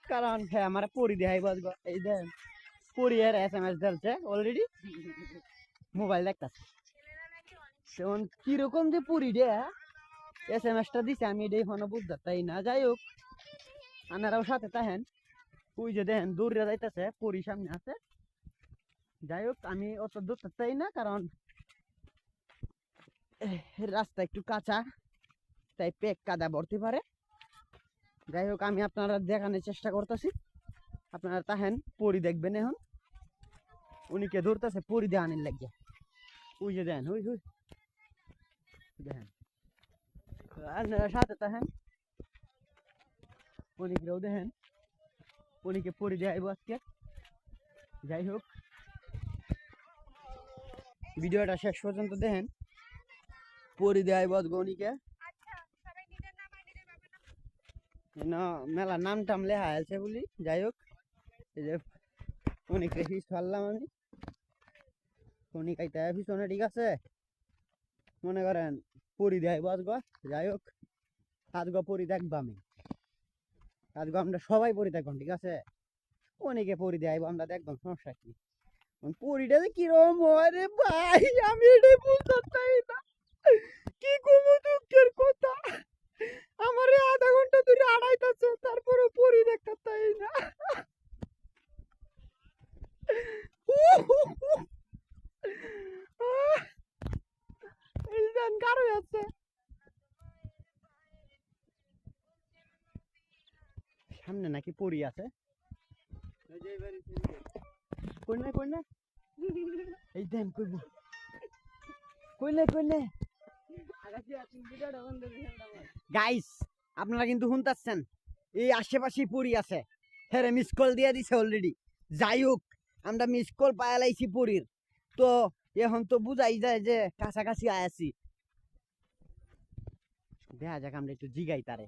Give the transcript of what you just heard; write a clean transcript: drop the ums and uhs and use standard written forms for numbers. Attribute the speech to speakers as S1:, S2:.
S1: কারণ হ্যাঁ আমার পরি দেখাই বসবো এই দেন পরি এর SMS দিলছে অলরেডি মোবাইল দেখতাছে সেমন কিরকম যে পরি দে SMS-টা দিছে আমি এটাই হনো বুঝতে তাই না যাই হোক আনারাও সাথে তাহেন ওই যে দেখেন দৌড়ে যাইতেছে পরি সামনে আছে যাই হোক আমি অত দূর চাই না কারণ রাস্তা একটু কাঁচা তাই পেক কাদা ভরতে পারে যাই হোক আমি আপনারা দেখানোর চেষ্টা করতেছি আপনারা তাহেন পরি দেখবেন এখন উনিকে ধরতেছে পরি দেখানোর লাগিয়ে ওই যে দেন ওই ওই দেখেন আপনারা সাথে তাহেন উনিকেও দেখেন উনিকে পরি দেখাইব আজকে যাই হোক ভিডিওটা শেষ পর্যন্ত দেখেন পরি দেখাইব উনিকে মেলা নাম টাম লেখা আছে বলি যাই হোক এই যে উনিকে ফিস ফারলাম আমি উনি কাইটা পিছনে ঠিক আছে মনে করেন পরি দেখাইব আজগো যাই হোক আজগো পরি দেখবো আমি আজগো আমরা সবাই পরি দেখব ঠিক আছে অনেকে পরি দেখাইব আমরা দেখব সমস্যা কি পরিটা যে কিরকম হয় রে ভাই আমি এটাই বুঝতে চাই না কি কমু দুঃখের কথা আমারে আধা ঘন্টা ধরে আড়াইতাছে তারপরে পরি দেখতে চাই না এই দেন কারো আছে সামনে নাকি পরি আছে কইনে কইনে এই দেন কইব কইনে কইনে গাইস আপনারা কিন্তু শুনতাছেন এই আশেপাশে পরি আছে হ্যাঁ মিস কল দিয়ে দিছে অলরেডি যাই হোক আমরা মিস কল পাইলাইছি পরির তো এখন তো বুঝাই যায় যে কাছাকাছি আছি দেখা যাক আমরা একটু জিগাই তারে